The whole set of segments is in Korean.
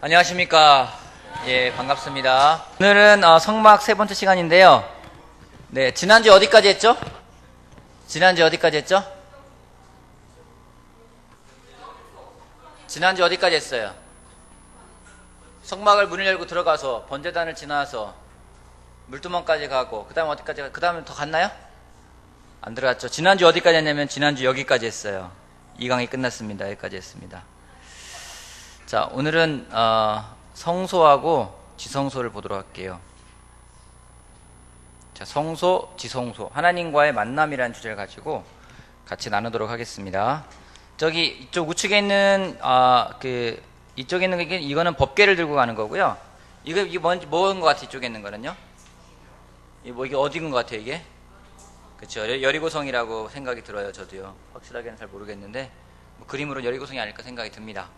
안녕하십니까. 예, 반갑습니다. 오늘은 성막 세 번째 시간인데요. 네, 지난주 어디까지 했죠? 지난주 어디까지 했죠? 지난주 어디까지 했어요? 성막을 문을 열고 들어가서 번제단을 지나서 물두멍까지 가고 그 다음에 어디까지 그 다음에 더 갔나요? 안 들어갔죠. 지난주 어디까지 했냐면 지난주 여기까지 했어요. 이 강의 끝났습니다. 여기까지 했습니다. 자, 오늘은 성소하고 지성소를 보도록 할게요. 자, 성소, 지성소, 하나님과의 만남이라는 주제를 가지고 같이 나누도록 하겠습니다. 저기 이쪽 우측에 있는 이쪽에 있는 게 이거는 법궤를 들고 가는 거고요. 이게 뭔지 뭐인 것 같아? 이쪽에 있는 거는요? 이게 어디인 것 같아요? 이게? 그렇죠. 여리고성이라고 생각이 들어요. 저도요. 확실하게는 잘 모르겠는데 뭐 그림으로 여리고성이 아닐까 생각이 듭니다.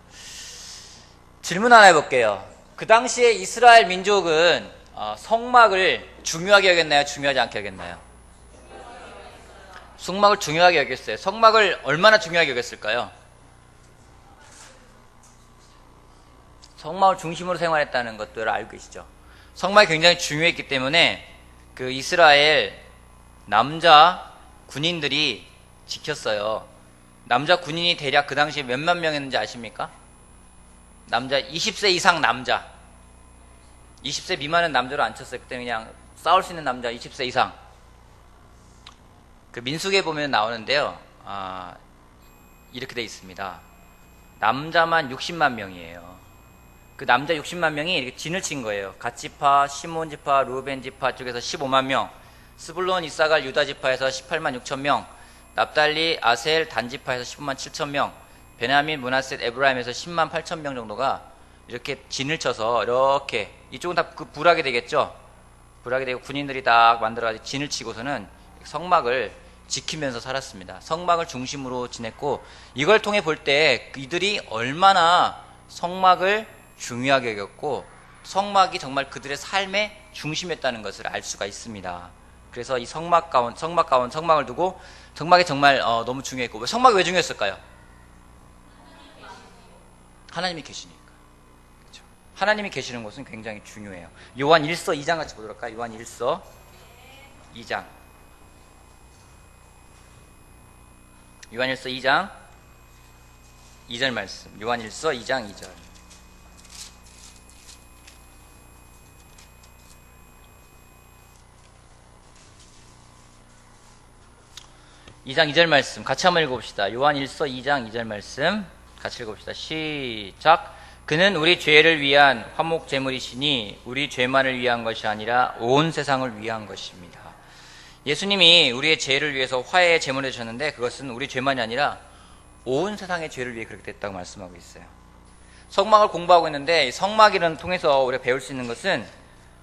질문 하나 해볼게요. 그 당시에 이스라엘 민족은 성막을 중요하게 여겼나요? 중요하지 않게 여겼나요? 성막을 중요하게 여겼어요. 성막을 얼마나 중요하게 여겼을까요? 성막을 중심으로 생활했다는 것들을 알고 계시죠? 성막이 굉장히 중요했기 때문에 그 이스라엘 남자 군인들이 지켰어요. 남자 군인이 대략 그 당시에 몇만 명이었는지 아십니까? 남자 20세 이상 남자 20세 미만은 남자로 안 쳤어요. 그때 그냥 싸울 수 있는 남자 20세 이상. 그 민수기에 보면 나오는데요. 이렇게 돼 있습니다. 남자만 60만 명이에요. 그 남자 60만 명이 이렇게 진을 친 거예요. 갓지파, 시몬 지파, 루벤 지파 쪽에서 15만 명, 스불론, 이사갈, 유다 지파에서 18만 6천 명, 납달리, 아셀, 단 지파에서 15만 7천 명, 베냐민, 므낫셋, 에브라임에서 10만 8천 명 정도가 이렇게 진을 쳐서 이렇게 이쪽은 다 그 불하게 되겠죠. 불하게 되고 군인들이 딱 만들어가지고 진을 치고서는 성막을 지키면서 살았습니다. 성막을 중심으로 지냈고 이걸 통해 볼 때 이들이 얼마나 성막을 중요하게 여겼고 성막이 정말 그들의 삶의 중심이었다는 것을 알 수가 있습니다. 그래서 이 성막을 두고 성막이 정말 너무 중요했고 성막이 왜 중요했을까요? 하나님이 계시니까. 그렇죠? 하나님이 계시는 곳은 굉장히 중요해요. 요한 1서 2장 같이 보도록 할까요? 요한 1서 2장. 요한 1서 2장 2절 말씀. 요한 1서 2장 2절. (2장 2절) 말씀 같이 한번 읽어봅시다. 요한 1서 2장 2절 말씀 같이 읽어봅시다. 시작. 그는 우리 죄를 위한 화목 제물이시니 우리 죄만을 위한 것이 아니라 온 세상을 위한 것입니다. 예수님이 우리의 죄를 위해서 화해의 제물을 주셨는데 그것은 우리 죄만이 아니라 온 세상의 죄를 위해 그렇게 됐다고 말씀하고 있어요. 성막을 공부하고 있는데 성막이라는 통해서 우리가 배울 수 있는 것은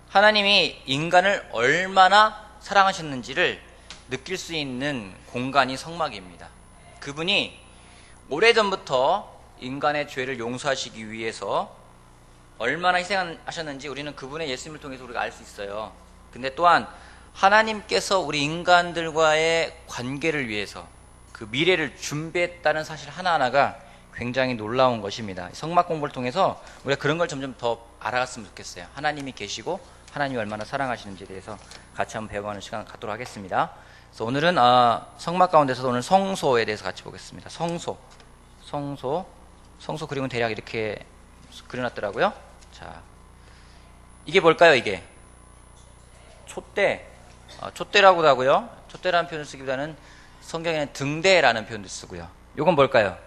하나님이 인간을 얼마나 사랑하셨는지를 느낄 수 있는 공간이 성막입니다. 그분이 오래전부터 인간의 죄를 용서하시기 위해서 얼마나 희생하셨는지 우리는 그분의 예수님을 통해서 우리가 알 수 있어요. 근데 또한 하나님께서 우리 인간들과의 관계를 위해서 그 미래를 준비했다는 사실 하나하나가 굉장히 놀라운 것입니다. 성막 공부를 통해서 우리가 그런 걸 점점 더 알아갔으면 좋겠어요. 하나님이 계시고 하나님이 얼마나 사랑하시는지에 대해서 같이 한번 배워가는 시간을 갖도록 하겠습니다. 그래서 오늘은 성막 가운데서 오늘 성소에 대해서 같이 보겠습니다. 성소 그림은 대략 이렇게 그려놨더라고요. 자, 이게 뭘까요? 이게 촛대라고도 하고요. 촛대라는 표현을 쓰기보다는 성경에는 등대라는 표현도 쓰고요. 요건 뭘까요?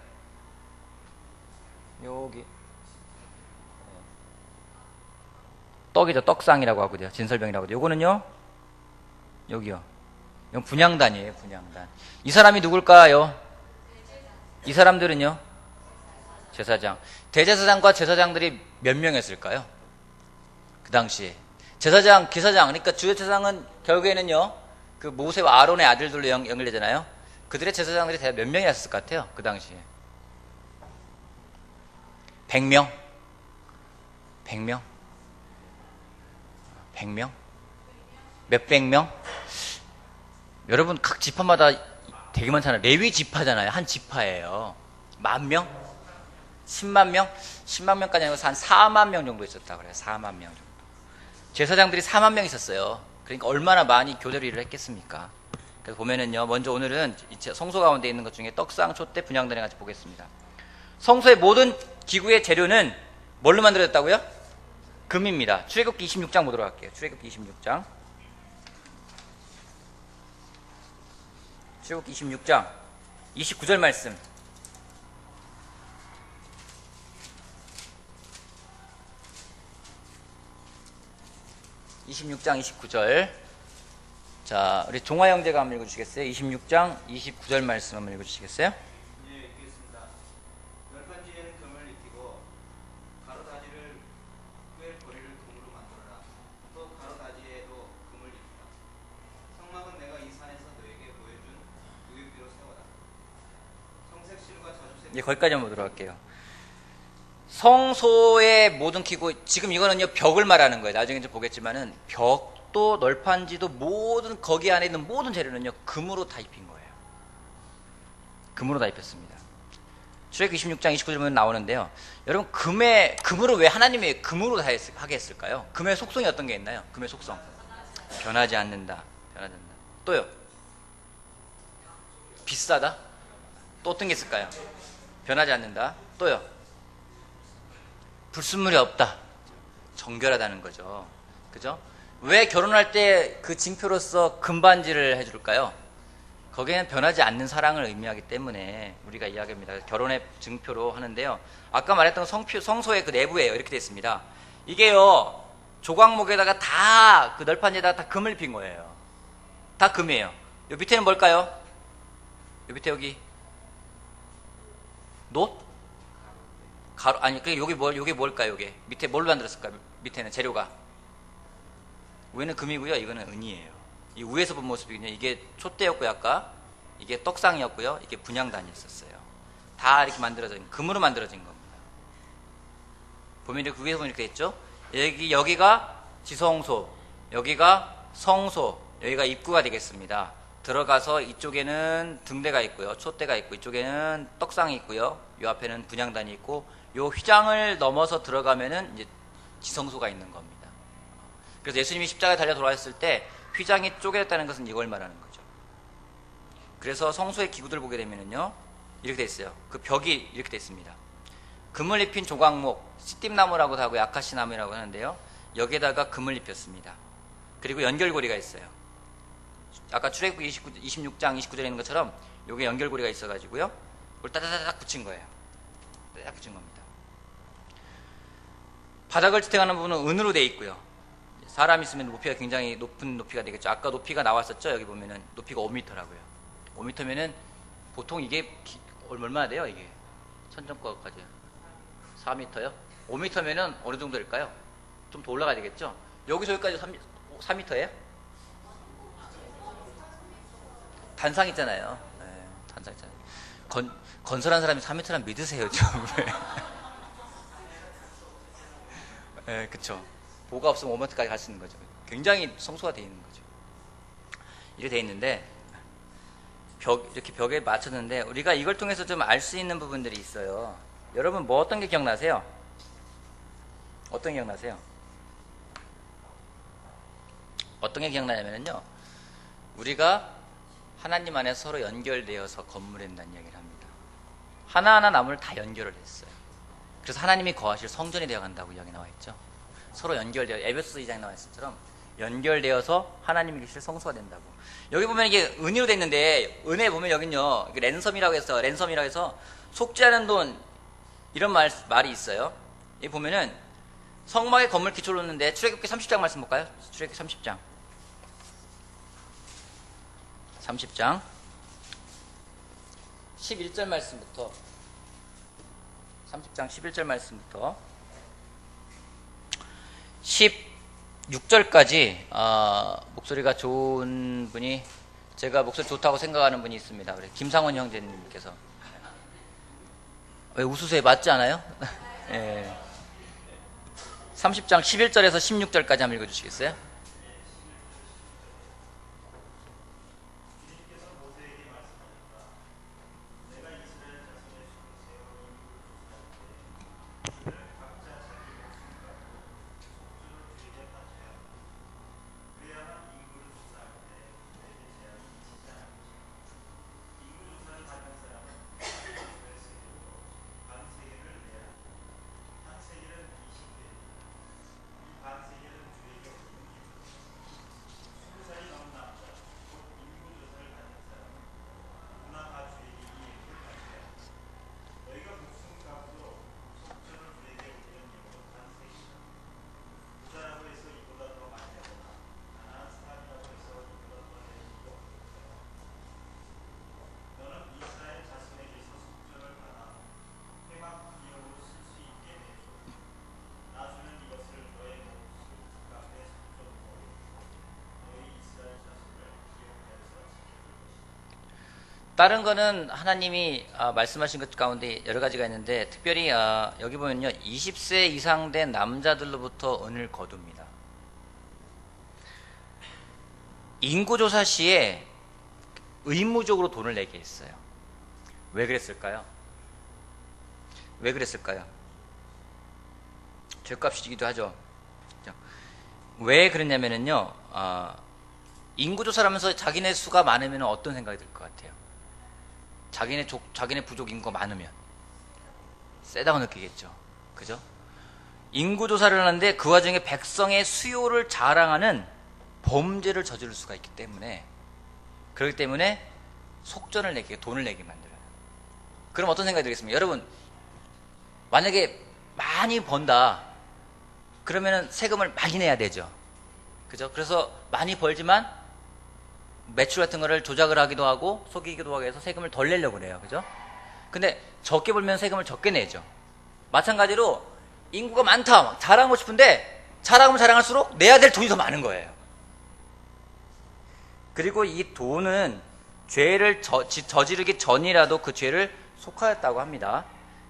여기 떡이죠. 떡상이라고 하고요. 진설병이라고 하고요. 요거는요. 여기요. 이건 분향단이에요. 분향단. 이 사람이 누굴까요? 이 사람들은요. 제사장. 대제사장과 제사장들이 몇 명이었을까요? 그 당시에. 제사장, 기사장, 그러니까 주제사장은 결국에는요, 그 모세와 아론의 아들들로 연결되잖아요. 그들의 제사장들이 대략 몇 명이었을 것 같아요? 그 당시에. 100명? 100명? 100명? 몇백 명? 여러분, 각 지파마다 되게 많잖아요. 레위 지파잖아요. 한 지파예요. 10,000명? 10만 명? 10만 명까지 아니고 한 4만 명 정도 있었다 그래요. 4만 명 정도. 제사장들이 4만 명 있었어요. 그러니까 얼마나 많이 교대로 일을 했겠습니까? 그래서 보면은요, 먼저 오늘은 성소 가운데 있는 것 중에 떡상, 촛대, 분향단에 같이 보겠습니다. 성소의 모든 기구의 재료는 뭘로 만들어졌다고요? 금입니다. 출애굽기 26장 보도록 할게요. 출애굽기 26장. 출애굽기 26장 29절 말씀. (26장) 29절. 자, 우리 종화 형제가 한번 읽어주시겠어요? 26장 29절 말씀 한번 읽어주시겠어요? 예, 읽겠습니다. 열판지에는 금을 입히고 가로다지를 꿰 고리를 금으로 만들어라. 또 가로다지에도 금을 입히라. 성막은 내가 이 산에서 너에게 보여준 유익비로 세워라. 성색실과 자주색. 예, 거기까지 한번 보도록 할게요. 성소의 모든 기구, 지금 이거는요 벽을 말하는 거예요. 나중에 좀 보겠지만은 벽도 널판지도 모든 거기 안에 있는 모든 재료는요 금으로 다 입힌 거예요. 금으로 다 입혔습니다. 출애굽기 26장 29절 보면 나오는데요. 여러분 금으로 왜 하나님이 금으로 다 하게 했을까요? 금의 속성이 어떤 게 있나요? 금의 속성 변하지 않는다. 변하지 않는다. 또요 비싸다. 또 어떤 게 있을까요? 변하지 않는다. 또요 불순물이 없다. 정결하다는 거죠. 그죠? 왜 결혼할 때 그 징표로서 금반지를 해줄까요? 거기에는 변하지 않는 사랑을 의미하기 때문에 우리가 이야기합니다. 결혼의 증표로 하는데요. 아까 말했던 성소의 그 내부에요. 이렇게 되어 있습니다. 이게요, 조각목에다가 다, 그 널판지에다가 다 금을 입힌 거예요. 다 금이에요. 요 밑에는 뭘까요? 요 밑에 여기. 놋? 가루, 아니, 요게 뭘까요, 요게? 밑에 뭘로 만들었을까요? 밑에는 재료가. 위에는 금이고요, 이거는 은이에요. 이 위에서 본 모습이거든요. 이게 촛대였고요, 아까. 이게 떡상이었고요, 이게 분향단이었어요. 다 이렇게 만들어진, 금으로 만들어진 겁니다. 보면 이렇게 위에서 보면 이렇게 있죠? 여기가 지성소, 여기가 성소, 여기가 입구가 되겠습니다. 들어가서 이쪽에는 등대가 있고요, 촛대가 있고, 이쪽에는 떡상이 있고요, 이 앞에는 분향단이 있고, 요 휘장을 넘어서 들어가면은 이제 지성소가 있는 겁니다. 그래서 예수님이 십자가에 달려 돌아왔을 때 휘장이 쪼개졌다는 것은 이걸 말하는 거죠. 그래서 성소의 기구들 보게 되면은요, 이렇게 돼 있어요. 그 벽이 이렇게 돼 있습니다. 금을 입힌 조각목, 시띠나무라고도 하고 아카시나무라고 하는데요, 여기에다가 금을 입혔습니다. 그리고 연결고리가 있어요. 아까 출애굽기 26장 29절에 있는 것처럼 여기 연결고리가 있어가지고요, 그걸 따다다닥 붙인 거예요. 따다닥 붙인 겁니다. 바닥을 지탱하는 부분은 은으로 되어 있고요. 사람 있으면 높이가 굉장히 높은 높이가 되겠죠. 아까 높이가 나왔었죠. 여기 보면은 높이가 5m라고요. 5m면은 보통 이게 얼마나 돼요? 이게 천정거까지 4m요? 5m면은 어느 정도일까요? 좀 더 올라가야 되겠죠. 여기서 여기까지 3m예요? 단상 있잖아요. 네, 단상 있잖아요. 건설한 사람이 3m란 믿으세요, 좀. 네, 그쵸. 보가 없으면 5m까지 갈 수 있는 거죠. 굉장히 성소가 되어 있는 거죠. 이렇게 되어 있는데, 이렇게 벽에 맞췄는데, 우리가 이걸 통해서 좀 알 수 있는 부분들이 있어요. 여러분, 뭐 어떤 게 기억나세요? 어떤 게 기억나세요? 어떤 게 기억나냐면요, 우리가 하나님 안에 서로 연결되어서 건물한다는 이야기를 합니다. 하나하나 나무를 다 연결을 했어요. 그래서 하나님이 거하실 성전이 되어간다고 이야기 나와 있죠. 서로 연결되어, 에베소서 2장에 나와 있을 것처럼 연결되어서 하나님이 계실 성소가 된다고. 여기 보면 이게 은으로 돼 있는데, 은에 보면 여긴요, 랜섬이라고 해서 속지 않은 돈, 이런 말이 있어요. 여기 보면은 성막의 건물 기초를 놓는데, 출애굽기 30장 말씀 볼까요? 출애굽기 30장 11절 말씀부터, 30장 11절 말씀부터 16절까지 목소리가 좋은 분이, 제가 목소리 좋다고 생각하는 분이 있습니다. 우리 김상원 형제님께서. 왜 웃으세요? 맞지 않아요? 네. 30장 11절에서 16절까지 한번 읽어주시겠어요? 다른 거는 하나님이 말씀하신 것 가운데 여러 가지가 있는데 특별히 여기 보면요 20세 이상 된 남자들로부터 은을 거둡니다. 인구조사 시에 의무적으로 돈을 내게 했어요. 왜 그랬을까요? 왜 그랬을까요? 죄값이기도 하죠. 왜 그랬냐면요 인구조사를 하면서 자기네 수가 많으면 어떤 생각이 들 것 같아요? 자기네 부족 인구가 많으면 세다고 느끼겠죠. 그죠? 인구조사를 하는데 그 와중에 백성의 수요를 자랑하는 범죄를 저지를 수가 있기 때문에 그렇기 때문에 속전을 내게 돈을 내게 만들어요. 그럼 어떤 생각이 들겠습니까? 여러분 만약에 많이 번다 그러면은 세금을 많이 내야 되죠. 그죠? 그래서 많이 벌지만 매출 같은 거를 조작을 하기도 하고 속이기도 하고 해서 세금을 덜 내려고 그래요. 그죠? 근데 적게 벌면 세금을 적게 내죠. 마찬가지로 인구가 많다 막 자랑하고 싶은데 자랑하면 자랑할수록 내야 될 돈이 더 많은 거예요. 그리고 이 돈은 죄를 저지르기 전이라도 그 죄를 속하였다고 합니다.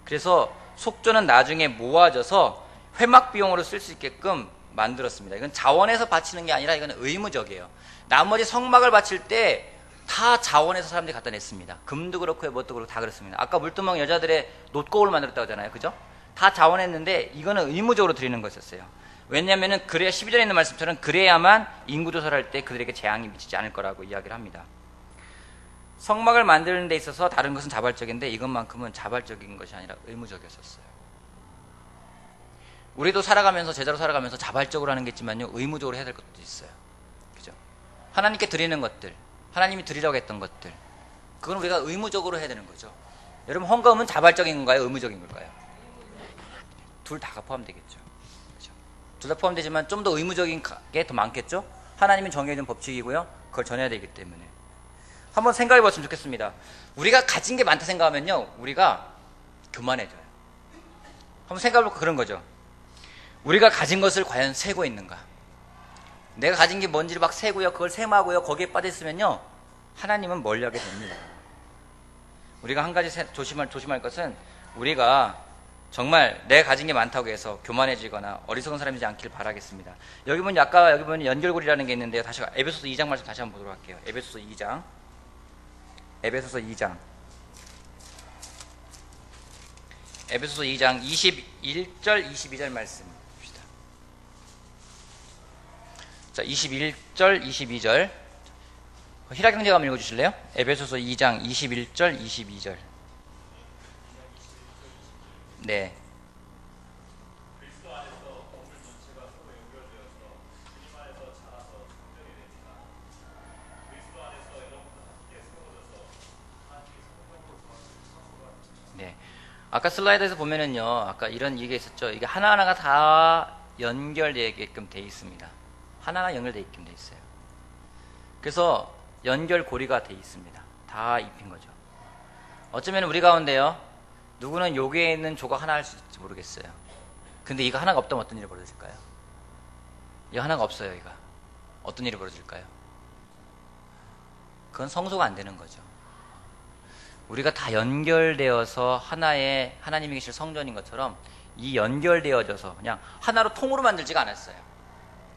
그래서 속전은 나중에 모아져서 회막 비용으로 쓸 수 있게끔 만들었습니다. 이건 자원에서 바치는 게 아니라 이건 의무적이에요. 나머지 성막을 바칠 때 다 자원에서 사람들이 갖다 냈습니다. 금도 그렇고 뭣도 그렇고 다 그렇습니다. 아까 물두멍 여자들의 놋거울을 만들었다고 하잖아요. 그죠? 다 자원했는데 이거는 의무적으로 드리는 거였어요. 왜냐면은 그래야 12절에 있는 말씀처럼 그래야만 인구조사를 할 때 그들에게 재앙이 미치지 않을 거라고 이야기를 합니다. 성막을 만드는 데 있어서 다른 것은 자발적인데 이것만큼은 자발적인 것이 아니라 의무적이었었어요. 우리도 살아가면서 제자로 살아가면서 자발적으로 하는 게 있지만요 의무적으로 해야 될 것도 있어요. 그죠? 하나님께 드리는 것들, 하나님이 드리라고 했던 것들, 그건 우리가 의무적으로 해야 되는 거죠. 여러분 헌금은 자발적인 건가요? 의무적인 걸까요? 둘 다가 포함되겠죠. 그죠? 둘 다 포함되지만 좀 더 의무적인 게 더 많겠죠? 하나님이 정해준 법칙이고요. 그걸 전해야 되기 때문에. 한번 생각해 봤으면 좋겠습니다. 우리가 가진 게 많다 생각하면요 우리가 교만해져요. 한번 생각해 볼까 그런 거죠. 우리가 가진 것을 과연 세고 있는가? 내가 가진 게 뭔지를 막 세고요. 그걸 셈하고요. 거기에 빠져있으면요. 하나님은 멀리하게 됩니다. 우리가 한 가지 조심할 것은 우리가 정말 내가 가진 게 많다고 해서 교만해지거나 어리석은 사람이지 않길 바라겠습니다. 여기 보면 아까 여기 보면 연결고리라는 게 있는데요. 다시 에베소서 2장 말씀 다시 한번 보도록 할게요. 에베소서 2장. 에베소서 2장 21절 22절 말씀 봅시다. 자, 21절 22절 희락형제가 한번 읽어주실래요? 에베소서 2장 21절 22절. 네. 네. 아까 슬라이드에서 보면은요, 아까 이런 얘기가 있었죠. 이게 하나하나가 다 연결되게끔 돼 있습니다. 하나하나 연결되어 있게끔 돼 있어요. 그래서 연결고리가 돼 있습니다. 다 입힌 거죠. 어쩌면 우리 가운데요, 누구는 여기에 있는 조각 하나 할 수 있을지 모르겠어요. 근데 이거 하나가 없다면 어떤 일이 벌어질까요? 이거 하나가 없어요, 이거. 어떤 일이 벌어질까요? 그건 성소가 안 되는 거죠. 우리가 다 연결되어서 하나의 하나님이 계실 성전인 것처럼 이 연결되어져서 그냥 하나로 통으로 만들지가 않았어요.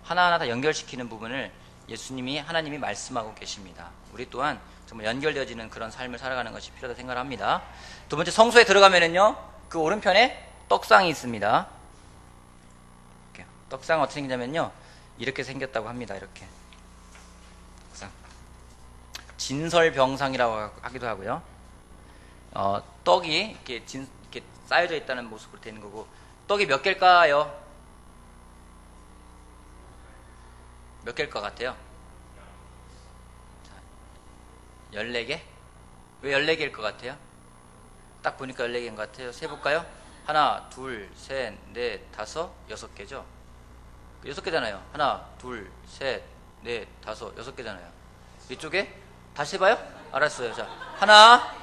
하나하나 다 연결시키는 부분을 예수님이 하나님이 말씀하고 계십니다. 우리 또한 정말 연결되어지는 그런 삶을 살아가는 것이 필요하다고 생각을 합니다. 두 번째, 성소에 들어가면은요 그 오른편에 떡상이 있습니다. 떡상은 어떻게 생기냐면요 이렇게 생겼다고 합니다. 이렇게 떡상, 진설병상이라고 하기도 하고요. 떡이 이렇게 쌓여져 있다는 모습으로 되는 거고, 떡이 몇 개일까요? 몇 개일 것 같아요? 14개? 왜 14개일 것 같아요? 딱 보니까 14개인 것 같아요. 세볼까요? 하나, 둘, 셋, 넷, 다섯, 6개죠? 6개잖아요. 하나, 둘, 셋, 넷, 다섯, 6개잖아요. 이쪽에? 다시 해봐요? 알았어요. 자, 하나,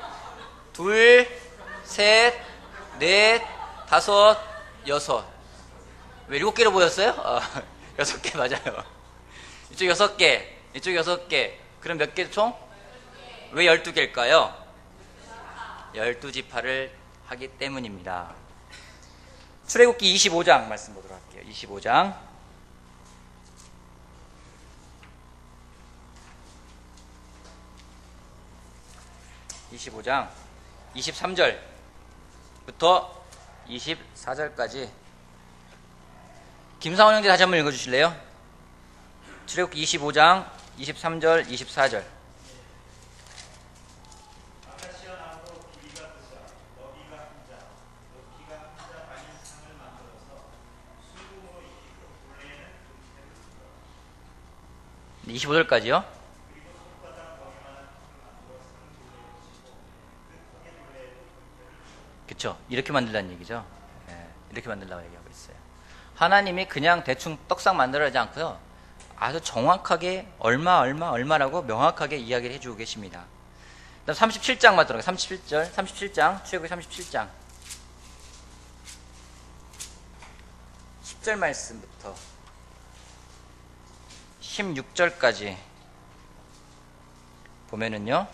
둘, 셋, 넷, 다섯, 6. 왜 7개로 보였어요? 6개 맞아요. 이쪽 6개, 이쪽 6개. 그럼 몇 개 총? 왜 12개일까요? 12지파를 하기 때문입니다. 출애굽기 25장 말씀 보도록 할게요. 25장 25장 23절부터 24절까지 김상원 형제 다시 한번 읽어주실래요? 출애굽기 25장 23절 24절. 길이가 두자, 너비가 한 자, 높이가 한 자 반인 상을 만들어서 순금으로 입히고 둘레에는 금테를 두더라. 25절까지요. 그리고 손바닥 거기만한 턱을 만들어 상 둘레에 붙이고 그 턱의 둘레에도 금테를 두더라. 그쵸, 이렇게 만들라는 얘기죠. 예, 이렇게 만들라고 얘기하고 있어요. 하나님이 그냥 대충 떡상 만들어야지 않고요, 아주 정확하게 얼마라고 명확하게 이야기를 해주고 계십니다. 그다음 37장만 들어가요. 37절 37장 출애굽기 37장 10절 말씀부터 16절까지 보면은요,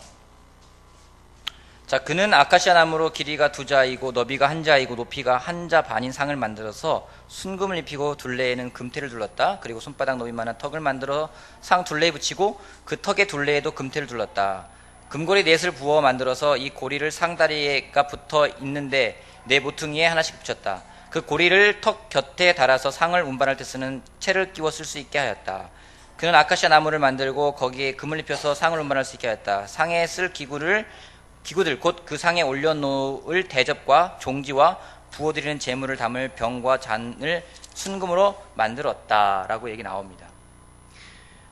자, 그는 아카시아 나무로 길이가 2자이고 너비가 1자이고 높이가 1자 반인 상을 만들어서 순금을 입히고 둘레에는 금테를 둘렀다. 그리고 손바닥 너비만한 턱을 만들어 상 둘레에 붙이고 그 턱의 둘레에도 금테를 둘렀다. 금고리 넷을 부어 만들어서 이 고리를 상다리가 붙어 있는데 네 모퉁이에 하나씩 붙였다. 그 고리를 턱 곁에 달아서 상을 운반할 때 쓰는 채를 끼워 쓸 수 있게 하였다. 그는 아카시아 나무를 만들고 거기에 금을 입혀서 상을 운반할 수 있게 하였다. 상에 쓸 기구들 곧 그 상에 올려놓을 대접과 종지와 부어드리는 재물을 담을 병과 잔을 순금으로 만들었다라고 얘기 나옵니다.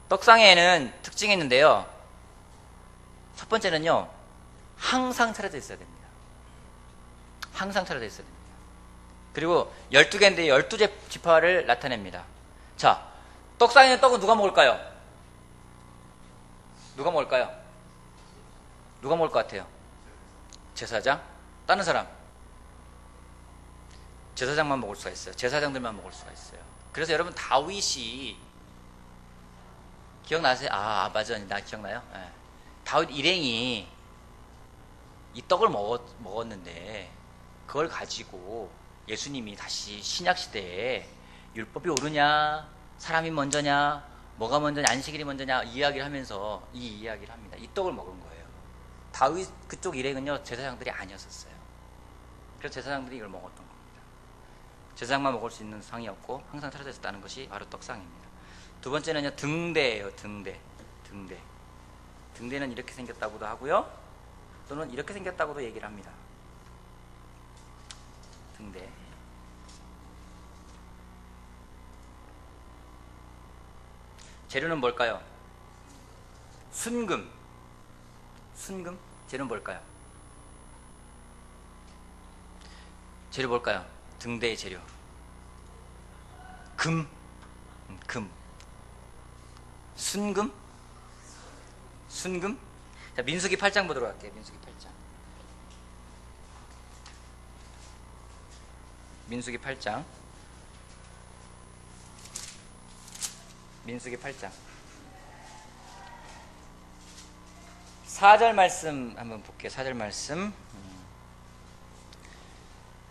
떡상에는 특징이 있는데요, 첫 번째는요, 항상 차려져 있어야 됩니다. 항상 차려져 있어야 됩니다. 그리고 12개인데 12지파를 나타냅니다. 자, 떡상에 있는 떡은 누가 먹을까요? 누가 먹을까요? 누가 먹을 것 같아요? 제사장? 다른 사람? 제사장만 먹을 수가 있어요. 제사장들만 먹을 수가 있어요. 그래서 여러분, 다윗이 기억나세요? 맞아, 나 기억나요? 네. 다윗 일행이 이 떡을 먹었는데 그걸 가지고 예수님이 다시 신약시대에 율법이 옳으냐, 사람이 먼저냐, 뭐가 먼저냐, 안식일이 먼저냐 이야기를 하면서 이 이야기를 합니다. 이 떡을 먹은 거예요. 다윗 그쪽 일행은요, 제사장들이 아니었었어요. 그래서 제사장들이 이걸 먹었던 겁니다. 제사장만 먹을 수 있는 상이었고 항상 차려져 있었다는 것이 바로 떡상입니다. 두 번째는요, 등대예요. 등대는 이렇게 생겼다고도 하고요, 또는 이렇게 생겼다고도 얘기를 합니다. 등대. 재료는 뭘까요? 순금. 재료는 뭘까요? 재료 뭘까요? 등대의 재료. 금. 순금. 자, 민수기 8장 보도록 할게요. 민수기 8장 4절 말씀 한번 볼게요. 4절 말씀.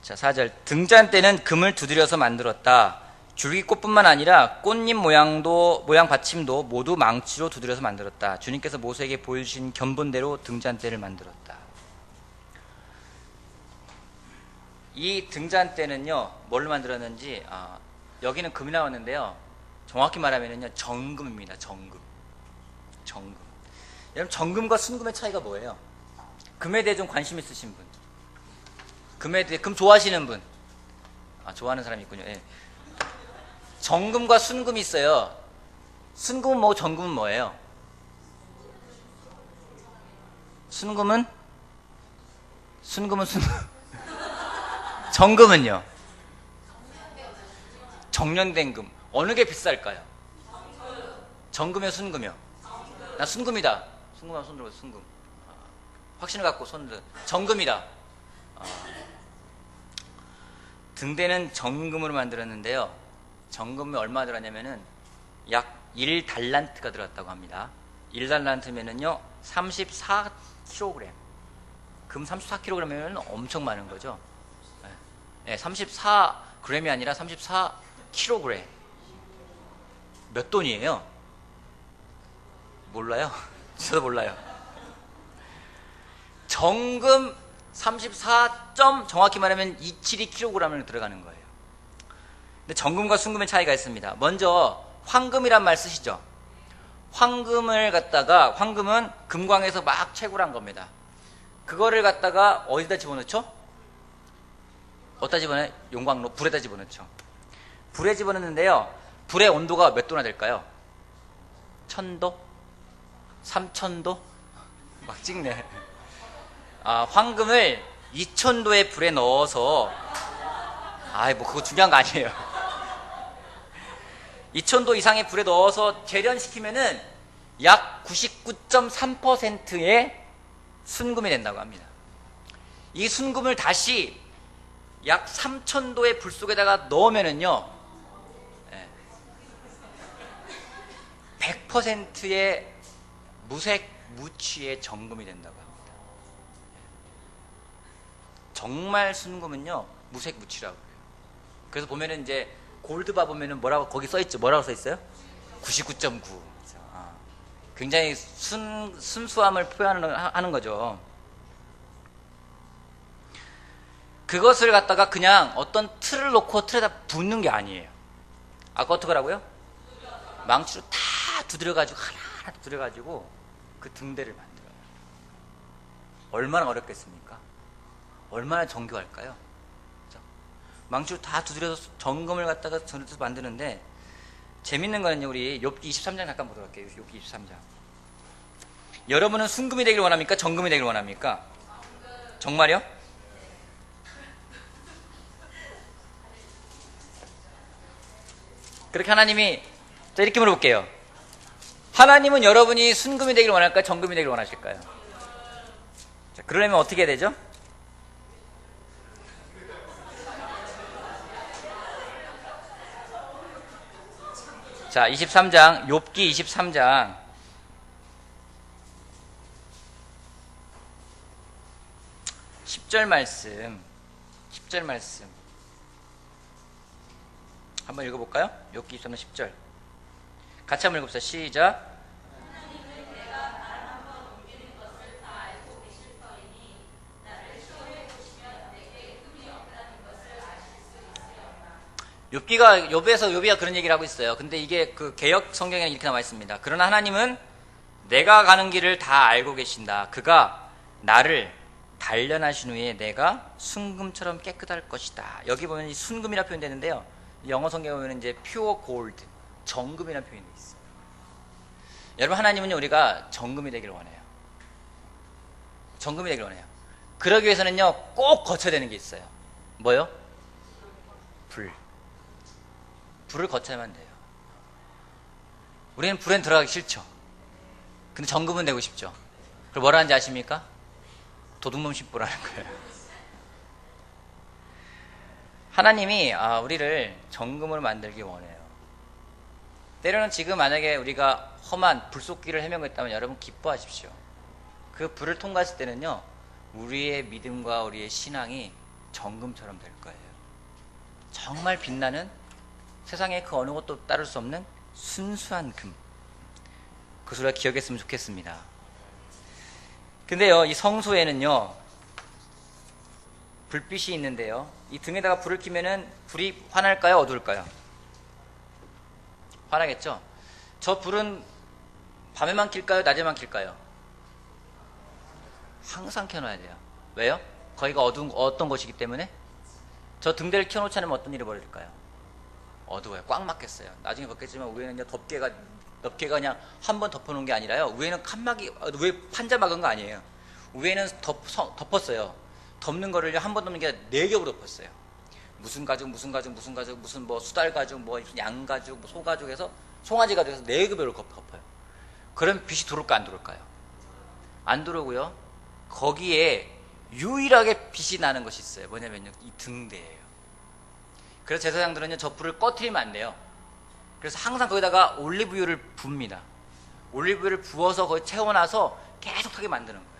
자, 4절. 등잔대는 금을 두드려서 만들었다. 줄기꽃뿐만 아니라 꽃잎 모양 받침도 모두 망치로 두드려서 만들었다. 주님께서 모세에게 보여주신 견본대로 등잔대를 만들었다. 이 등잔대는요, 뭘로 만들었는지, 여기는 금이 나왔는데요, 정확히 말하면요, 정금입니다. 정금. 여러분, 정금과 순금의 차이가 뭐예요? 금에 대해 좀 관심 있으신 분, 금 좋아하시는 분, 좋아하는 사람이 있군요. 예. 정금과 순금이 있어요. 순금은 뭐고 정금은 뭐예요? 순금은 정금은요? 정련된 금. 어느 게 비쌀까요? 정금이요, 순금이요? 나 순금이다. 순금하면 손 들고, 순금. 확신을 갖고 손 들. 정금이다. 등대는 정금으로 만들었는데요, 정금이 얼마 들었냐면은 약 1달란트가 들었다고 합니다. 1달란트면은요 34kg. 금 34kg이면 엄청 많은 거죠. 네, 34g이 아니라 34kg. 몇 돈이에요? 몰라요? 저도 몰라요. 정금 34. 정확히 말하면 272kg을 들어가는 거예요. 근데 정금과 순금의 차이가 있습니다. 먼저 황금이란 말 쓰시죠. 황금을 갖다가, 황금은 금광에서 막 채굴한 겁니다. 그거를 갖다가 어디다 집어넣죠? 어디다 집어넣어요? 용광로, 불에다 집어넣죠. 불에 집어넣는데요, 불의 온도가 몇 도나 될까요? 1000도? 3000도? 막 찍네. 황금을 2000도의 불에 넣어서, 뭐 그거 중요한 거 아니에요. 2000도 이상의 불에 넣어서 재련시키면은 약 99.3%의 순금이 된다고 합니다. 이 순금을 다시 약 3000도의 불 속에다가 넣으면은요, 100%의 무색 무취의 정금이 된다고 합니다. 정말 순금은요 무색 무취라고 해요. 그래서 보면은 이제 골드바 보면은 뭐라고 거기 써있죠? 뭐라고 써있어요? 99.9. 굉장히 순수함을 표현하는 거죠. 그것을 갖다가 그냥 어떤 틀을 놓고 틀에다 붓는 게 아니에요. 아까 어떻게 하라고요? 망치로 다 두드려가지고 하나하나 두드려가지고 그 등대를 만들어요. 얼마나 어렵겠습니까? 얼마나 정교할까요? 그렇죠? 망치로 다 두드려서 정금을 갖다가 만드는데, 재밌는 거는요, 우리 욥기 23장 잠깐 보도록 할게요. 욥기 23장. 여러분은 순금이 되길 원합니까? 정금이 되길 원합니까? 정말요? 그렇게 하나님이, 자, 이렇게 물어볼게요. 하나님은 여러분이 순금이 되길 원할까요? 정금이 되길 원하실까요? 자, 그러려면 어떻게 해야 되죠? 자, 23장, 욥기 23장. 10절 말씀. 10절 말씀. 한번 읽어볼까요? 욥기 23장 10절. 같이 한번 읽어봅시다. 시작. 욥기가 그런 얘기를 하고 있어요. 근데 이게 그 개역 성경에는 이렇게 나와 있습니다. 그러나 하나님은 내가 가는 길을 다 알고 계신다. 그가 나를 단련하신 후에 내가 순금처럼 깨끗할 것이다. 여기 보면 이 순금이라 표현되는데요, 영어 성경에 보면 이제 pure gold, 정금이라는 표현이 있어요. 여러분, 하나님은 우리가 정금이 되기를 원해요. 정금이 되기를 원해요. 그러기 위해서는요, 꼭 거쳐야 되는 게 있어요. 뭐요? 불을 거쳐야만 돼요. 우리는 불엔 들어가기 싫죠. 근데 정금은 되고 싶죠. 그럼 뭐라 하는지 아십니까? 도둑놈 신부라는 거예요. 하나님이 우리를 정금으로 만들기 원해요. 때로는 지금 만약에 우리가 험한 불속길을 헤매고 있다면 여러분 기뻐하십시오. 그 불을 통과했을 때는요, 우리의 믿음과 우리의 신앙이 정금처럼 될 거예요. 정말 빛나는, 세상에 그 어느 것도 따를 수 없는 순수한 금. 그 소리가 기억했으면 좋겠습니다. 근데요, 이 성소에는요, 불빛이 있는데요, 이 등에다가 불을 켜면은 불이 환할까요? 어두울까요? 환하겠죠? 저 불은 밤에만 킬까요? 낮에만 킬까요? 항상 켜놔야 돼요. 왜요? 거기가 어떤 곳이기 때문에? 저 등대를 켜놓지 않으면 어떤 일이 벌어질까요? 어두워요. 꽉 막혔어요. 나중에 벗겠지만 위에는 이제 덮개가 그냥 한 번 덮어놓은 게 아니라요, 위에는 칸막이, 왜 판자 막은 거 아니에요. 위에는 덮었어요. 덮는 거를 한 번 덮는 게 아니라 4겹으로 덮었어요. 무슨 가죽, 무슨 뭐 수달 가죽, 뭐 양 가죽, 뭐 소 가죽에서, 송아지 가죽에서 4겹으로 덮어요. 그럼 빛이 들어올까 안 들어올까요? 안 들어오고요. 거기에 유일하게 빛이 나는 것이 있어요. 뭐냐면요, 이 등대예요. 그래서 제사장들은요, 저 불을 꺼트리면 안 돼요. 그래서 항상 거기다가 올리브유를 붓니다. 올리브유를 부어서 거의 채워놔서 계속 타게 만드는 거예요.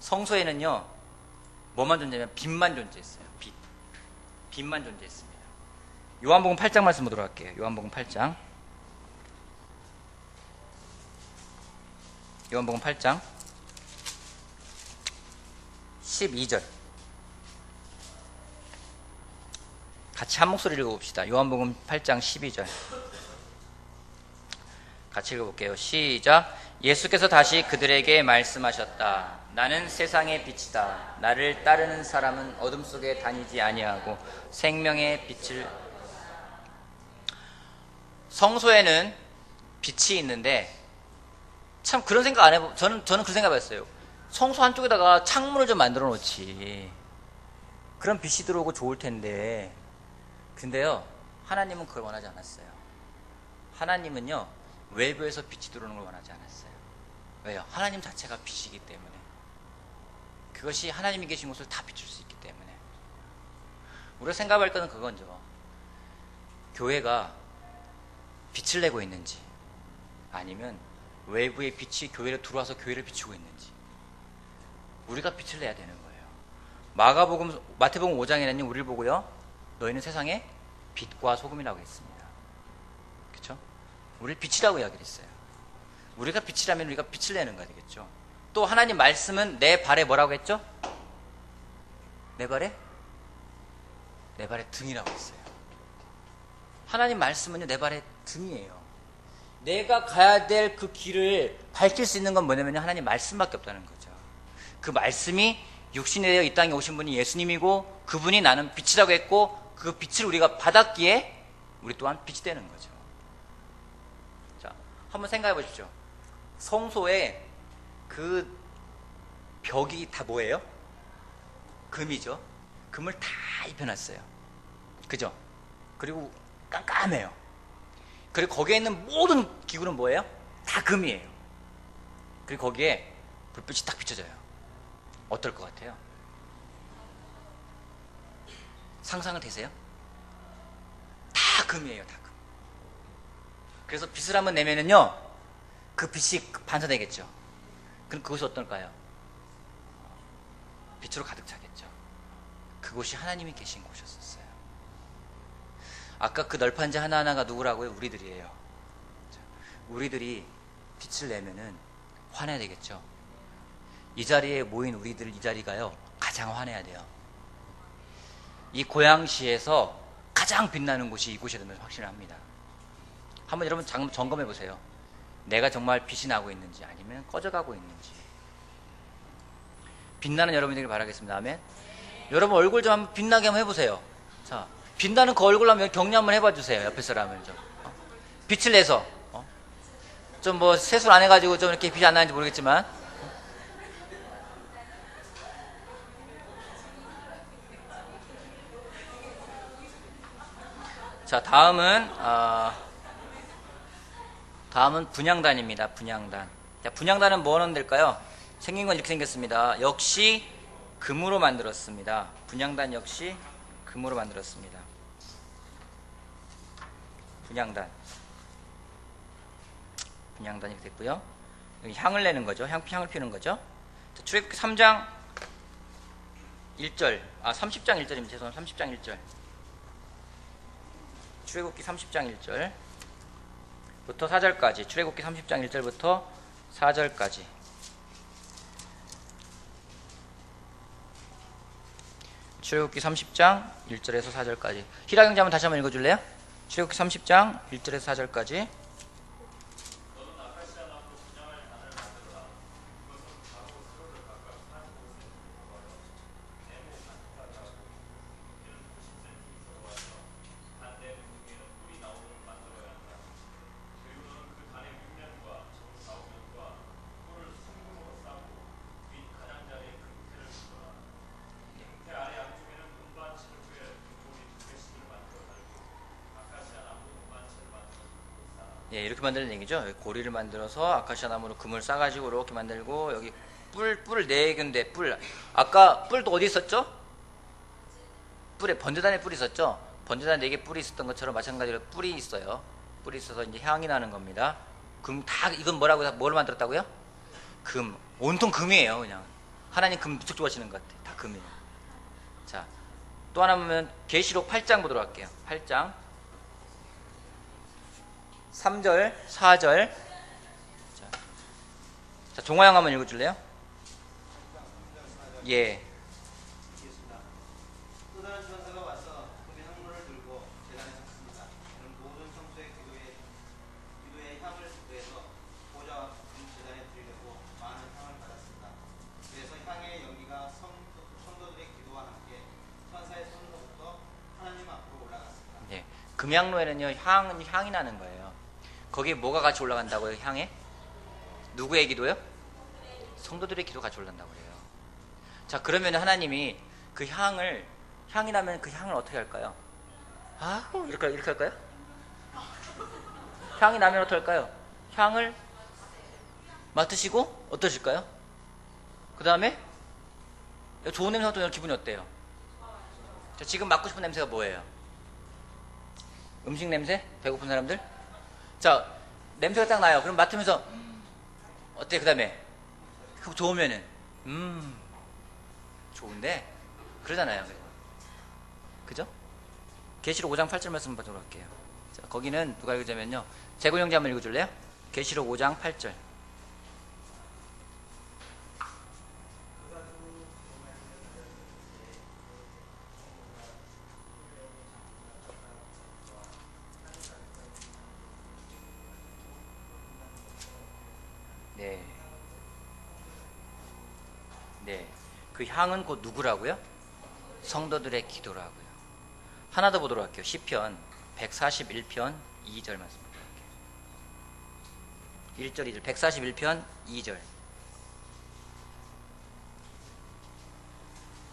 성소에는요, 뭐만 존재하면 빛만 존재했어요. 빛만 존재했습니다. 요한복음 8장 말씀 보도록 할게요. 요한복음 8장. 요한복음 8장 12절. 같이 한 목소리 읽어봅시다. 요한복음 8장 12절. 같이 읽어볼게요. 시작. 예수께서 다시 그들에게 말씀하셨다. 나는 세상의 빛이다. 나를 따르는 사람은 어둠 속에 다니지 아니하고 생명의 빛을. 성소에는 빛이 있는데 참 그런 생각 안 해보. 저는 그런 생각 했어요. 성소 한쪽에다가 창문을 좀 만들어 놓지. 그럼 빛이 들어오고 좋을 텐데. 근데요, 하나님은 그걸 원하지 않았어요. 하나님은요, 외부에서 빛이 들어오는 걸 원하지 않았어요. 왜요? 하나님 자체가 빛이기 때문에. 그것이 하나님이 계신 곳을 다 비출 수 있기 때문에. 우리가 생각할 때는 그건죠. 교회가 빛을 내고 있는지, 아니면 외부의 빛이 교회로 들어와서 교회를 비추고 있는지, 우리가 빛을 내야 되는 거예요. 마태복음 5장에는 우리를 보고요, 너희는 세상의 빛과 소금이라고 했습니다. 그렇죠? 우리를 빛이라고 이야기를 했어요. 우리가 빛이라면 우리가 빛을 내는 거야 되겠죠. 또 하나님 말씀은 내 발에 뭐라고 했죠? 내 발에 등이라고 했어요. 하나님 말씀은요, 내 발에 등이에요. 내가 가야 될 그 길을 밝힐 수 있는 건 뭐냐면요, 하나님 말씀밖에 없다는 거죠. 그 말씀이 육신이 되어 이 땅에 오신 분이 예수님이고, 그분이 나는 빛이라고 했고, 그 빛을 우리가 받았기에 우리 또한 빛이 되는 거죠. 자, 한번 생각해 보십시오. 성소에 그 벽이 다 뭐예요? 금이죠. 금을 다 입혀놨어요. 그죠? 그리고 깜깜해요. 그리고 거기에 있는 모든 기구는 뭐예요? 다 금이에요. 그리고 거기에 불빛이 딱 비춰져요. 어떨 것 같아요? 상상은 되세요? 다 금이에요, 다 금. 그래서 빛을 한번 내면은요, 그 빛이 반사되겠죠. 그럼 그곳이 어떨까요? 빛으로 가득 차겠죠. 그곳이 하나님이 계신 곳이었어요. 아까 그 널판지 하나하나가 누구라고요? 우리들이에요. 우리들이 빛을 내면은 화내야 되겠죠. 이 자리에 모인 우리들, 이 자리가요, 가장 화내야 돼요. 이 고양시에서 가장 빛나는 곳이 이곳이라는 걸 확신합니다. 한번 여러분 점검해 보세요. 내가 정말 빛이 나고 있는지, 아니면 꺼져가고 있는지. 빛나는 여러분들이 바라겠습니다. 아멘. 여러분 얼굴 좀 한번 빛나게 한번 해보세요. 자, 빛나는 그 얼굴 한번 격려 한번 해봐 주세요. 옆에 사람을 좀. 빛을 내서. 좀 뭐 세수를 안 해가지고 좀 이렇게 빛이 안 나는지 모르겠지만. 자, 다음은 분향단입니다. 분향단. 자, 분향단은 뭐 하는 데일까요? 생긴 건 이렇게 생겼습니다. 역시 금으로 만들었습니다. 분향단 역시 금으로 만들었습니다. 분향단이 이렇게 됐고요. 여기 향을 내는 거죠. 향을 피우는 거죠. 자, 출애굽기 3장 1절, 30장 1절입니다. 죄송합니다. 30장 1절. 출애굽기 30장 1절부터 4절까지. 출애굽기 30장 1절부터 4절까지. 출애굽기 30장 1절에서 4절까지. 희라경제 한번 다시 한번 읽어줄래요? 출애굽기 30장 1절에서 4절까지. 예, 이렇게 만드는 얘기죠. 고리를 만들어서 아카시아 나무로 금을 싸가지고 이렇게 만들고, 여기 뿔 4군데, 뿔. 아까 뿔도 어디 있었죠? 뿔에 번제단에 뿔이 있었죠? 번제단에 4개 뿔이 있었던 것처럼 마찬가지로 뿔이 있어요. 뿔이 있어서 이제 향이 나는 겁니다. 금 다 이건 뭐를 만들었다고요? 금. 온통 금이에요, 그냥. 하나님 금 무척 좋아하시는 것 같아요. 다 금이에요. 자, 또 하나 보면 계시록 8장 보도록 할게요. 8장 3절, 4절. 자, 종화형 한번 읽어줄래요? 예. 있겠습니다. 또 다른 천사가 와서 금의 향로를 들고 제단에 섰습니다. 그는 모든 성소의 기도의 향을 구해서 보좌와 금 제단에 드리려고 많은 향을 받았습니다. 그래서 향의 연기가 성도들의 기도와 함께 천사의 손으로부터 하나님 앞으로 올라갔습니다. 예. 금향로에는요, 향이 나는 거예요. 거기에 뭐가 같이 올라간다고요, 향에? 누구의 기도요? 성도들의 기도 같이 올라간다고 그래요. 자, 그러면 하나님이 그 향이 나면 그 향을 어떻게 할까요? 이렇게 할까요? 향이 나면 어떻게 할까요? 향을 맡으시고 어떠실까요? 그 다음에 좋은 냄새 맡으면 기분이 어때요? 자, 지금 맡고 싶은 냄새가 뭐예요? 음식 냄새? 배고픈 사람들? 자, 냄새가 딱 나요. 그럼 맡으면서 어때? 그 다음에 좋으면은 좋은데 그러잖아요. 그죠? 계시록 5장 8절 말씀 보도록 할게요. 자, 거기는 누가 읽으자면요, 재고 형제 한번 읽어줄래요? 계시록 5장 8절. 네. 네. 그 향은 곧 누구라고요? 성도들의 기도라고요. 하나 더 보도록 할게요. 시편 141편 2절 말씀 보도록 할게요. 1절 2절 141편 2절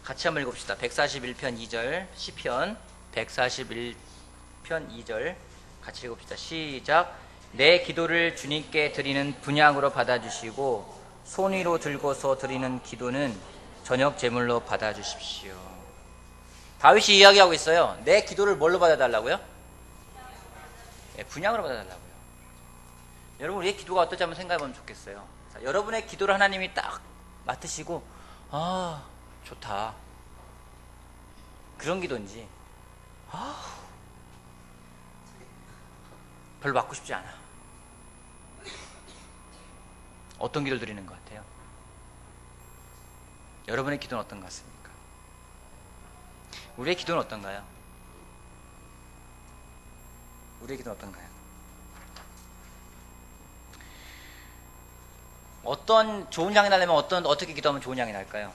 같이 한번 읽읍시다. 141편 2절 시편 141편 2절 같이 읽읍시다. 시작. 내 기도를 주님께 드리는 분향으로 받아주시고 손 위로 들고서 드리는 기도는 저녁 제물로 받아주십시오. 다윗이 이야기하고 있어요. 내 기도를 뭘로 받아달라고요? 네, 분향으로 받아달라고요. 여러분, 우리의 기도가 어떨지 한번 생각해보면 좋겠어요. 자, 여러분의 기도를 하나님이 딱 맡으시고 좋다, 그런 기도인지 별로 받고 싶지 않아, 어떤 기도를 드리는 것 같아요? 여러분의 기도는 어떤 것 같습니까? 우리의 기도는 어떤가요? 우리의 기도는 어떤가요? 어떤 좋은 향이 나려면 어떻게 기도하면 좋은 향이 날까요?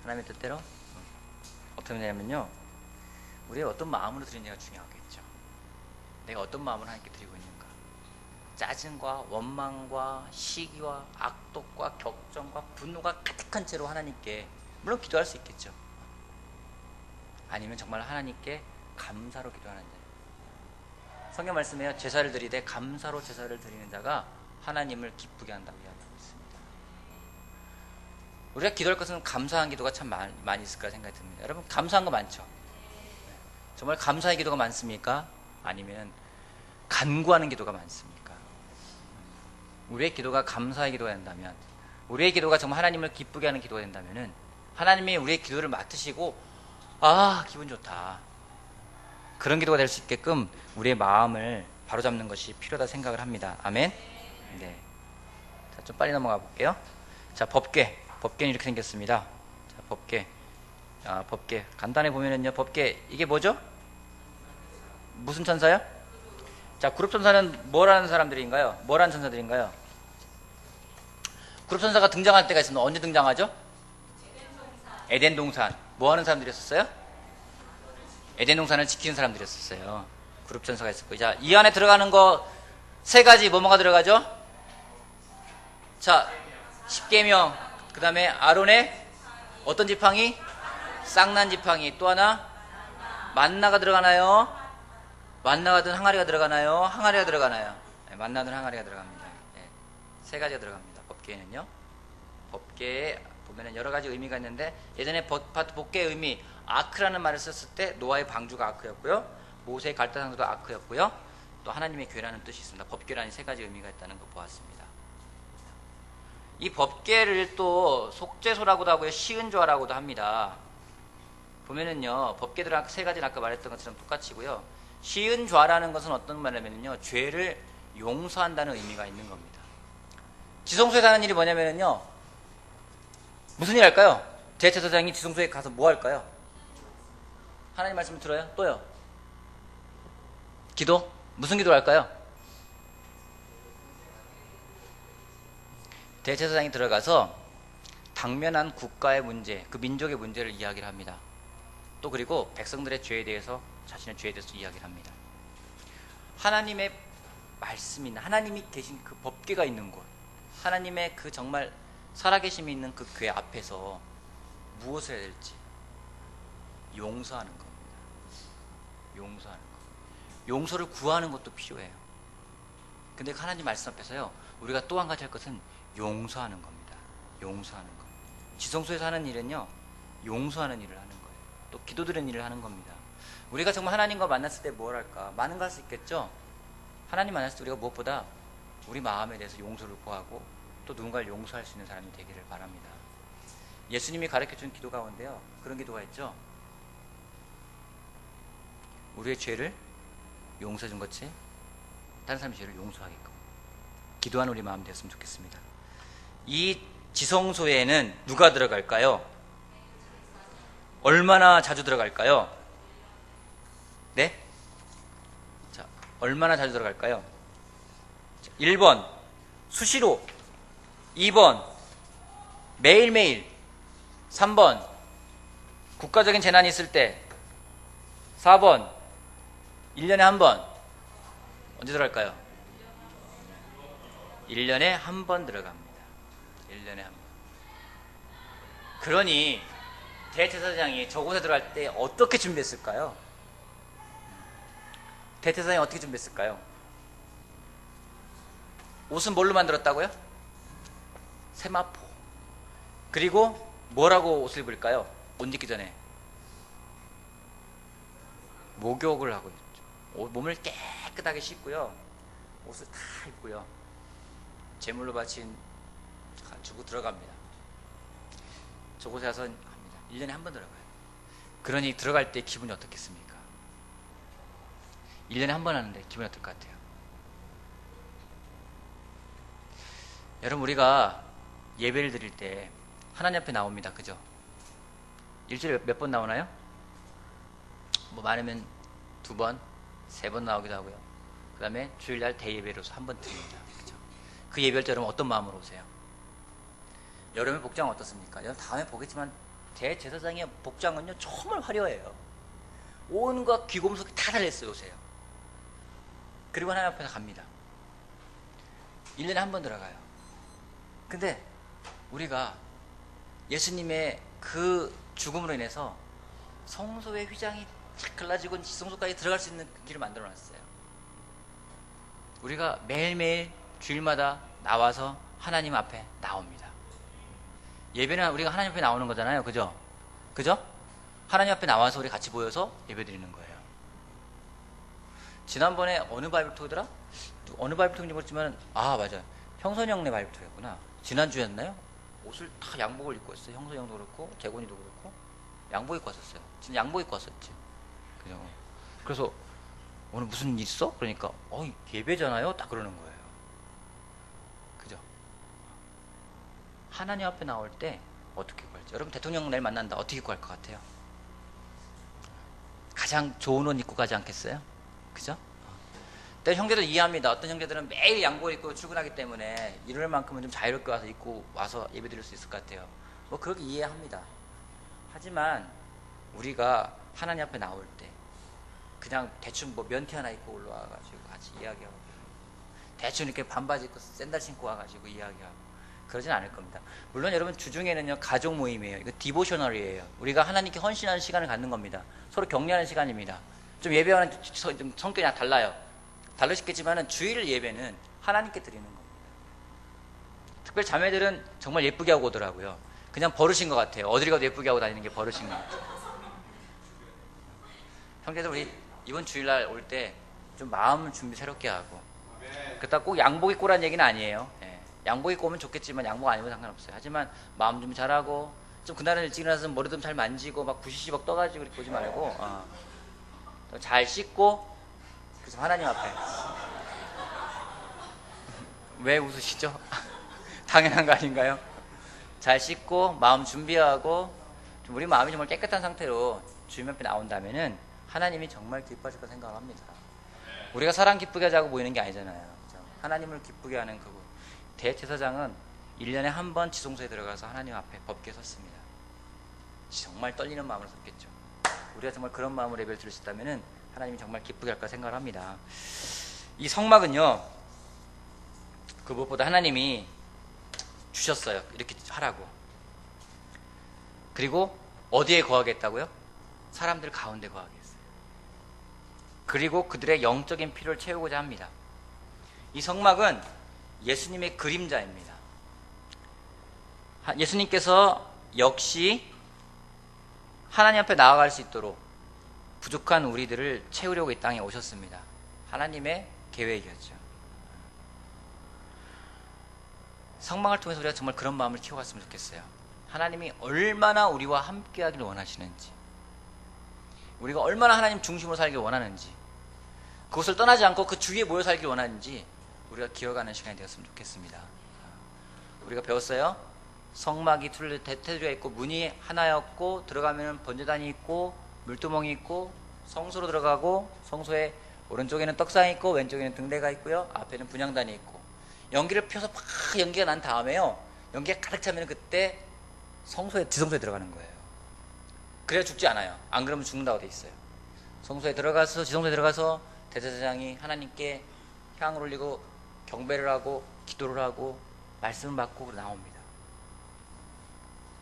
하나님의 뜻대로 어떻게 되냐면요, 우리의 어떤 마음으로 드리느냐가 중요하겠죠. 내가 어떤 마음으로 하나님께 드리고 있는가. 짜증과 원망과 시기와 악독과 격정과 분노가 가득한 채로 하나님께 물론 기도할 수 있겠죠. 아니면 정말 하나님께 감사로 기도하는 자. 성경 말씀에요, 제사를 드리되 감사로 제사를 드리는 자가 하나님을 기쁘게 한다고 이야기하고 있습니다. 우리가 기도할 것은 감사한 기도가 참 많이 있을까 생각이 듭니다. 여러분, 감사한 거 많죠? 정말 감사의 기도가 많습니까? 아니면 간구하는 기도가 많습니까? 우리의 기도가 감사의 기도가 된다면, 우리의 기도가 정말 하나님을 기쁘게 하는 기도가 된다면은 하나님이 우리의 기도를 맡으시고 기분 좋다, 그런 기도가 될 수 있게끔 우리의 마음을 바로잡는 것이 필요하다 생각을 합니다. 아멘. 네. 자, 좀 빨리 넘어가 볼게요. 자, 법궤는 이렇게 생겼습니다. 자, 법궤 간단히 보면은요, 법궤 이게 뭐죠? 무슨 천사요? 자, 그룹 천사는 뭐라는 사람들인가요? 뭐라는 천사들인가요? 그룹 천사가 등장할 때가 있습니다. 언제 등장하죠? 에덴 동산. 뭐 하는 사람들이었어요? 에덴 동산을 지키는 사람들이었어요. 그룹 천사가 있었고, 자, 이 안에 들어가는 거 세 가지 뭐가 들어가죠? 자, 십계명, 그 다음에 아론의 어떤 지팡이? 쌍난 지팡이. 또 하나 만나가 들어가나요? 만나가든 항아리가 들어가나요? 항아리가 들어가나요? 네, 만나든 항아리가 들어갑니다. 네, 세 가지가 들어갑니다. 법궤에는요. 법궤에 보면은 여러 가지 의미가 있는데, 예전에 법궤의 의미, 아크라는 말을 썼을 때 노아의 방주가 아크였고요. 모세의 갈대상도 아크였고요. 또 하나님의 교회라는 뜻이 있습니다. 법궤라는 세 가지 의미가 있다는 거 보았습니다. 이 법궤를 또 속죄소라고도 하고요, 시은좌라고도 합니다. 보면은요, 법궤들은 세 가지는 아까 말했던 것처럼 똑같이고요. 시은좌라는 것은 어떤 말이냐면요, 죄를 용서한다는 의미가 있는 겁니다. 지성소에서 하는 일이 뭐냐면요, 무슨 일 할까요? 대제사장이 지성소에 가서 뭐 할까요? 하나님 말씀을 들어요? 또요? 기도? 무슨 기도를 할까요? 대제사장이 들어가서 당면한 국가의 문제, 그 민족의 문제를 이야기를 합니다. 또 그리고 백성들의 죄에 대해서, 자신의 죄에 대해서 이야기를 합니다. 하나님의 말씀이나 하나님이 계신 그 법궤가 있는 곳, 하나님의 그 정말 살아계심이 있는 그 궤 앞에서 무엇을 해야 될지 용서하는 겁니다. 용서하는 것. 용서를 구하는 것도 필요해요. 근데 하나님 말씀 앞에서요, 우리가 또 한 가지 할 것은 용서하는 겁니다. 용서하는 것. 지성소에서 하는 일은요, 용서하는 일을 하는 거예요. 또 기도드리는 일을 하는 겁니다. 우리가 정말 하나님과 만났을 때 뭘 할까? 많은 거 할 수 있겠죠? 하나님 만났을 때 우리가 무엇보다 우리 마음에 대해서 용서를 구하고 또 누군가를 용서할 수 있는 사람이 되기를 바랍니다. 예수님이 가르쳐준 기도 가운데요, 그런 기도가 있죠. 우리의 죄를 용서해 준 것이 다른 사람의 죄를 용서하게끔 기도하는 우리 마음 되었으면 좋겠습니다. 이 지성소에는 누가 들어갈까요? 얼마나 자주 들어갈까요? 네? 자, 얼마나 자주 들어갈까요? 1번 수시로, 2번 매일매일, 3번 국가적인 재난이 있을 때, 4번 1년에 한 번. 언제 들어갈까요? 1년에 한 번 들어갑니다. 1년에 한 번. 그러니 대제사장이 저곳에 들어갈 때 어떻게 준비했을까요? 대제사장이 어떻게 준비했을까요? 옷은 뭘로 만들었다고요? 세마포. 그리고 뭐라고 옷을 입을까요? 옷 입기 전에 목욕을 하고 있죠. 몸을 깨끗하게 씻고요, 옷을 다 입고요, 제물로 바친 주고 들어갑니다. 저곳에 가서 합니다. 1년에 한 번 들어가요. 그러니 들어갈 때 기분이 어떻겠습니까? 1년에 한 번 하는데 기분이 어떨 것 같아요? 여러분, 우리가 예배를 드릴 때 하나님 앞에 나옵니다. 그죠? 일주일에 몇 번 나오나요? 뭐 많으면 2번, 3번 나오기도 하고요. 그 다음에 주일날 대예배로서 한 번 드립니다. 그죠? 그 예배할 때 여러분 어떤 마음으로 오세요? 여름의 복장은 어떻습니까? 여러분 다음에 보겠지만 대제사장의 복장은요, 정말 화려해요. 온갖 귀금속이 다 달렸어요. 오세요. 그리고 하나님 앞에 갑니다. 1년에 한 번 들어가요. 근데 우리가 예수님의 그 죽음으로 인해서 성소의 휘장이 착 갈라지고 지성소까지 들어갈 수 있는 그 길을 만들어 놨어요. 우리가 매일매일 주일마다 나와서 하나님 앞에 나옵니다. 예배는 우리가 하나님 앞에 나오는 거잖아요. 그죠? 그죠? 하나님 앞에 나와서 우리 같이 모여서 예배 드리는 거예요. 지난번에 어느 바이블톡이더라? 어느 바이블톡인지 모르지만, 맞아요. 형선이 형네 바이블톡이었구나. 지난주였나요? 옷을 다 양복을 입고 왔어요. 형선이 형도 그렇고 재곤이도 그렇고 양복 입고 왔었어요. 진짜 양복 입고 왔었지. 그죠? 그래서 오늘 무슨 일 있어? 그러니까 예배잖아요. 딱 그러는 거예요. 그죠? 하나님 앞에 나올 때 어떻게 구할지. 여러분 대통령 내일 만난다. 어떻게 구할 것 같아요? 가장 좋은 옷 입고 가지 않겠어요? 그죠? 근데 형제들 이해합니다. 어떤 형제들은 매일 양복 입고 출근하기 때문에 이럴 만큼은 좀 자유롭게 와서 입고 와서 예배 드릴 수 있을 것 같아요. 뭐 그렇게 이해합니다. 하지만 우리가 하나님 앞에 나올 때 그냥 대충 뭐 면티 하나 입고 올라와가지고 같이 이야기하고, 대충 이렇게 반바지 입고 샌들 신고 와가지고 이야기하고 그러진 않을 겁니다. 물론 여러분 주중에는요, 가족 모임이에요. 이거 디보셔널이에요. 우리가 하나님께 헌신하는 시간을 갖는 겁니다. 서로 격려하는 시간입니다. 좀 예배와는 좀 성격이 달라요. 다르시겠지만은 주일 예배는 하나님께 드리는 겁니다. 특별히 자매들은 정말 예쁘게 하고 오더라고요. 그냥 버릇인 것 같아요. 어디를 가도 예쁘게 하고 다니는 게 버릇인 것 같아요. 형제들 우리 이번 주일날 올 때 좀 마음 준비 새롭게 하고, 그렇다고 꼭 양복 입고 라는 얘기는 아니에요. 예. 양복 입고 오면 좋겠지만 양복 안 입어도 상관없어요. 하지만 마음 준비 잘하고, 좀 그날은 일찍 일어나서 머리 좀 잘 만지고 막 부시시 막 떠가지고 이렇게 오지 말고 잘 씻고, 그래서 하나님 앞에 왜 웃으시죠? 당연한 거 아닌가요? 잘 씻고 마음 준비하고 좀 우리 마음이 정말 깨끗한 상태로 주님 앞에 나온다면은 하나님이 정말 기뻐하실 거 생각합니다. 우리가 사람 기쁘게 하자고 모이는 게 아니잖아요. 그렇죠? 하나님을 기쁘게 하는 그 대제사장은 1년에 한 번 지성소에 들어가서 하나님 앞에 법궤 섰습니다. 정말 떨리는 마음으로 섰겠죠. 우리가 정말 그런 마음으로 예배를 드릴 수 있다면은 하나님이 정말 기쁘게 할까 생각을 합니다. 이 성막은요, 그 무엇보다 하나님이 주셨어요. 이렇게 하라고. 그리고 어디에 거하겠다고요? 사람들 가운데 거하게 했어요. 그리고 그들의 영적인 필요를 채우고자 합니다. 이 성막은 예수님의 그림자입니다. 예수님께서 역시 하나님 앞에 나아갈 수 있도록 부족한 우리들을 채우려고 이 땅에 오셨습니다. 하나님의 계획이었죠. 성막을 통해서 우리가 정말 그런 마음을 키워갔으면 좋겠어요. 하나님이 얼마나 우리와 함께 하기를 원하시는지, 우리가 얼마나 하나님 중심으로 살길 원하는지, 그것을 떠나지 않고 그 주위에 모여 살길 원하는지 우리가 기억하는 시간이 되었으면 좋겠습니다. 우리가 배웠어요. 성막이 테두리가 있고 문이 하나였고, 들어가면 번제단이 있고 물두멍이 있고, 성소로 들어가고 성소의 오른쪽에는 떡상이 있고 왼쪽에는 등대가 있고요, 앞에는 분향단이 있고, 연기를 펴서 막 연기가 난 다음에요, 연기가 가득 차면 그때 지성소에 들어가는 거예요. 그래야 죽지 않아요. 안 그러면 죽는다고 돼 있어요. 지성소에 들어가서 대제사장이 하나님께 향을 올리고 경배를 하고 기도를 하고 말씀을 받고 나옵니다.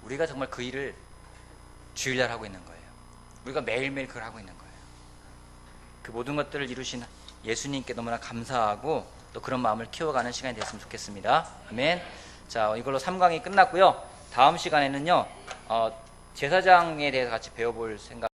우리가 정말 그 일을 주일날 하고 있는 거예요. 우리가 매일매일 그걸 하고 있는 거예요. 그 모든 것들을 이루신 예수님께 너무나 감사하고 또 그런 마음을 키워가는 시간이 됐으면 좋겠습니다. 아멘. 자, 이걸로 3강이 끝났고요. 다음 시간에는요, 제사장에 대해서 같이 배워볼 생각.